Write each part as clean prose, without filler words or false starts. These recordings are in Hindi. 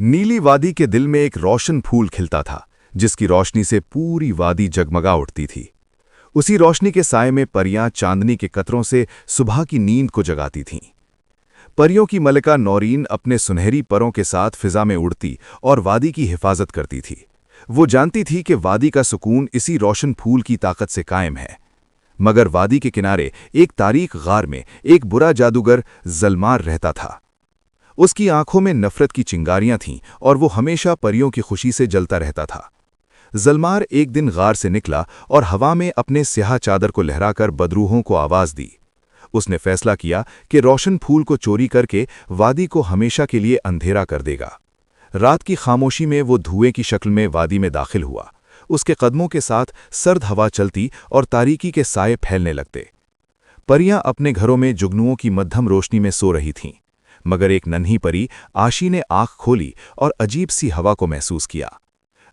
नीली वादी के दिल में एक रोशन फूल खिलता था, जिसकी रोशनी से पूरी वादी जगमगा उठती थी। उसी रोशनी के साए में परियां चांदनी के कतरों से सुबह की नींद को जगाती थीं। परियों की मलिका नौरीन अपने सुनहरी परों के साथ फिजा में उड़ती और वादी की हिफाजत करती थी। वो जानती थी कि वादी का सुकून इसी रोशन फूल की ताकत से कायम है। मगर वादी के किनारे एक तारीख गार में एक बुरा जादूगर जलमार रहता था। उसकी आंखों में नफरत की चिंगारियां थीं और वो हमेशा परियों की खुशी से जलता रहता था। जलमार एक दिन गार से निकला और हवा में अपने स्याह चादर को लहराकर बदरूहों को आवाज दी। उसने फैसला किया कि रोशन फूल को चोरी करके वादी को हमेशा के लिए अंधेरा कर देगा। रात की खामोशी में वो धुएं की शक्ल में वादी में दाखिल हुआ। उसके कदमों के साथ सर्द हवा चलती और तारीकी के साए फैलने लगते। परियां अपने घरों में जुगनुओं की मध्यम रोशनी में सो रही थीं, मगर एक नन्ही परी आशी ने आंख खोली और अजीब सी हवा को महसूस किया।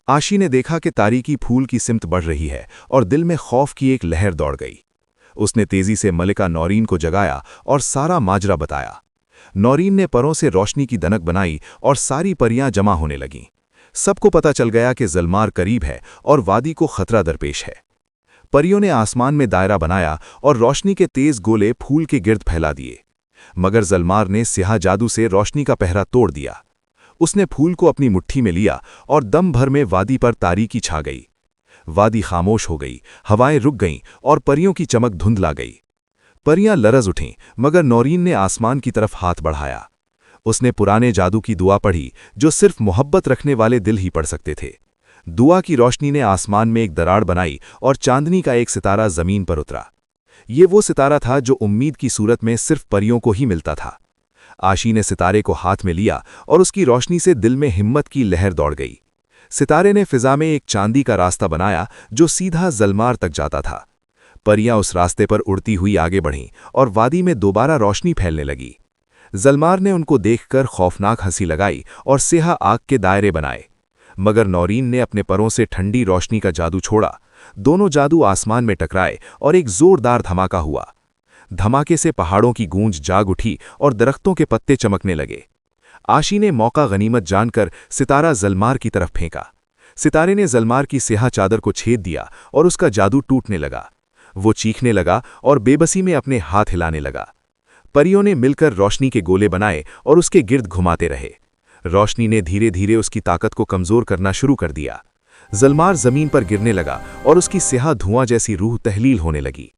आशी ने देखा कि तारीकी फूल की सिमत बढ़ रही है और दिल में खौफ की एक लहर दौड़ गई। उसने तेजी से मलिका नौरीन को जगाया और सारा माजरा बताया। नौरीन ने परों से रोशनी की दनक बनाई और सारी परियां जमा होने लगीं। सबको पता चल गया कि जलमार करीब है और वादी को खतरा दरपेश है। परियों ने आसमान में दायरा बनाया और रोशनी के तेज गोले फूल के गिर्द फैला दिए। मगर जलमार ने स्याह जादू से रोशनी का पहरा तोड़ दिया। उसने फूल को अपनी मुट्ठी में लिया और दम भर में वादी पर तारीकी छा गई। वादी खामोश हो गई, हवाएं रुक गईं और परियों की चमक धुंधला गई। परियां लरज उठीं, मगर नौरीन ने आसमान की तरफ हाथ बढ़ाया। उसने पुराने जादू की दुआ पढ़ी, जो सिर्फ मोहब्बत रखने वाले दिल ही पढ़ सकते थे। दुआ की रोशनी ने आसमान में एक दरार बनाई और चांदनी का एक सितारा जमीन पर उतरा। ये वो सितारा था जो उम्मीद की सूरत में सिर्फ परियों को ही मिलता था। आशी ने सितारे को हाथ में लिया और उसकी रोशनी से दिल में हिम्मत की लहर दौड़ गई। सितारे ने फिजा में एक चांदी का रास्ता बनाया जो सीधा जलमार तक जाता था। परियां उस रास्ते पर उड़ती हुई आगे बढ़ीं और वादी में दोबारा रोशनी फैलने लगी। जलमार ने उनको देखकर खौफनाक हंसी लगाई और स्याह आग के दायरे बनाए। मगर नौरीन ने अपने परों से ठंडी रोशनी का जादू छोड़ा। दोनों जादू आसमान में टकराए और एक जोरदार धमाका हुआ। धमाके से पहाड़ों की गूंज जाग उठी और दरख्तों के पत्ते चमकने लगे। आशी ने मौका गनीमत जानकर सितारा जलमार की तरफ फेंका। सितारे ने जलमार की स्याह चादर को छेद दिया और उसका जादू टूटने लगा। वो चीखने लगा और बेबसी में अपने हाथ हिलाने लगा। परियों ने मिलकर रोशनी के गोले बनाए और उसके गिर्द घुमाते रहे। रोशनी ने धीरे धीरे उसकी ताकत को कमजोर करना शुरू कर दिया। जलमार जमीन पर गिरने लगा और उसकी स्याह धुआं जैसी रूह तहलील होने लगी।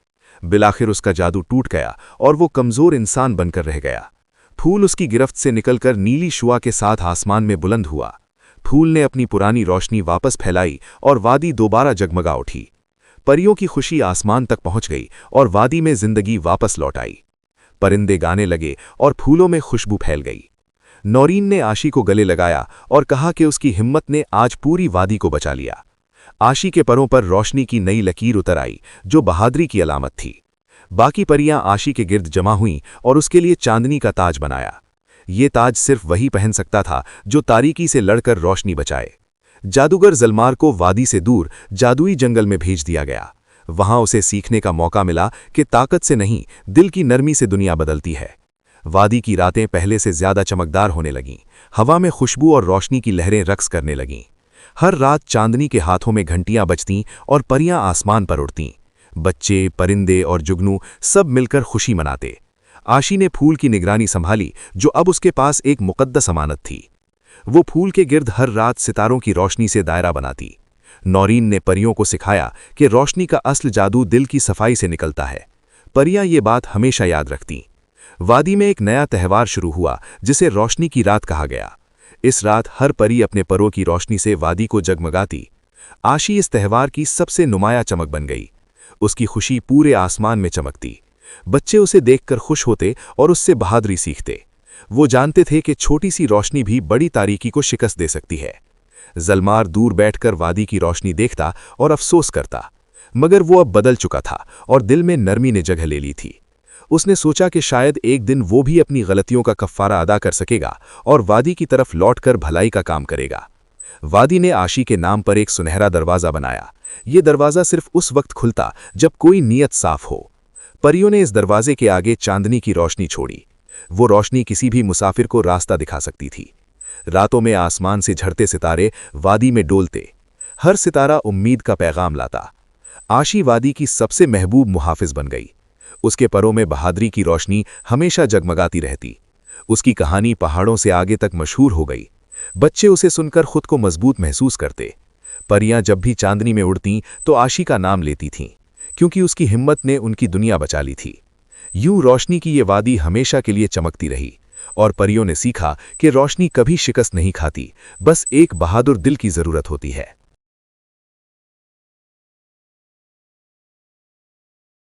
बिलाखिर उसका जादू टूट गया और वो कमजोर इंसान बनकर रह गया। फूल उसकी गिरफ्त से निकलकर नीली शुआ के साथ आसमान में बुलंद हुआ। फूल ने अपनी पुरानी रोशनी वापस फैलाई और वादी दोबारा जगमगा उठी। परियों की खुशी आसमान तक पहुंच गई और वादी में जिंदगी वापस लौट आई। परिंदे गाने लगे और फूलों में खुशबू फैल गई। नौरीन ने आशी को गले लगाया और कहा कि उसकी हिम्मत ने आज पूरी वादी को बचा लिया। आशी के परों पर रोशनी की नई लकीर उतर आई, जो बहादुरी की अलामत थी। बाकी परियां आशी के गिर्द जमा हुईं और उसके लिए चांदनी का ताज बनाया। ये ताज सिर्फ वही पहन सकता था जो तारीकी से लड़कर रोशनी बचाए। जादूगर जलमार को वादी से दूर जादुई जंगल में भेज दिया गया। वहां उसे सीखने का मौका मिला कि ताकत से नहीं, दिल की नरमी से दुनिया बदलती है। वादी की रातें पहले से ज्यादा चमकदार होने लगीं। हवा में खुशबू और रोशनी की लहरें रक्स करने लगीं। हर रात चांदनी के हाथों में घंटियां बजतीं और परियां आसमान पर उड़तीं। बच्चे, परिंदे और जुगनू सब मिलकर खुशी मनाते। आशी ने फूल की निगरानी संभाली, जो अब उसके पास एक मुकद्दस अमानत थी। वो फूल के गिर्द हर रात सितारों की रोशनी से दायरा बनाती। नौरीन ने परियों को सिखाया कि रोशनी का असल जादू दिल की सफाई से निकलता है। परियां ये बात हमेशा याद रखतीं। वादी में एक नया त्यौहार शुरू हुआ, जिसे रोशनी की रात कहा गया। इस रात हर परी अपने परों की रोशनी से वादी को जगमगाती। आशी इस त्यौहार की सबसे नुमाया चमक बन गई। उसकी खुशी पूरे आसमान में चमकती। बच्चे उसे देखकर खुश होते और उससे बहादुरी सीखते। वो जानते थे कि छोटी सी रोशनी भी बड़ी तारीकी को शिकस्त दे सकती है। जलमार दूर बैठकर वादी की रोशनी देखता और अफसोस करता, मगर वो अब बदल चुका था और दिल में नरमी ने जगह ले ली थी। उसने सोचा कि शायद एक दिन वो भी अपनी गलतियों का कफ्फारा अदा कर सकेगा और वादी की तरफ लौटकर भलाई का काम करेगा। वादी ने आशी के नाम पर एक सुनहरा दरवाज़ा बनाया। ये दरवाज़ा सिर्फ उस वक्त खुलता जब कोई नीयत साफ हो। परियों ने इस दरवाजे के आगे चांदनी की रोशनी छोड़ी। वो रोशनी किसी भी मुसाफिर को रास्ता दिखा सकती थी। रातों में आसमान से झड़ते सितारे वादी में डोलते। हर सितारा उम्मीद का पैगाम लाता। आशी वादी की सबसे महबूब मुहाफिज बन गई। उसके परों में बहादुरी की रोशनी हमेशा जगमगाती रहती। उसकी कहानी पहाड़ों से आगे तक मशहूर हो गई। बच्चे उसे सुनकर खुद को मजबूत महसूस करते। परियां जब भी चांदनी में उड़तीं तो आशी का नाम लेती थीं, क्योंकि उसकी हिम्मत ने उनकी दुनिया बचा ली थी। यूं रोशनी की ये वादी हमेशा के लिए चमकती रही और परियों ने सीखा कि रोशनी कभी शिकस्त नहीं खाती, बस एक बहादुर दिल की जरूरत होती है।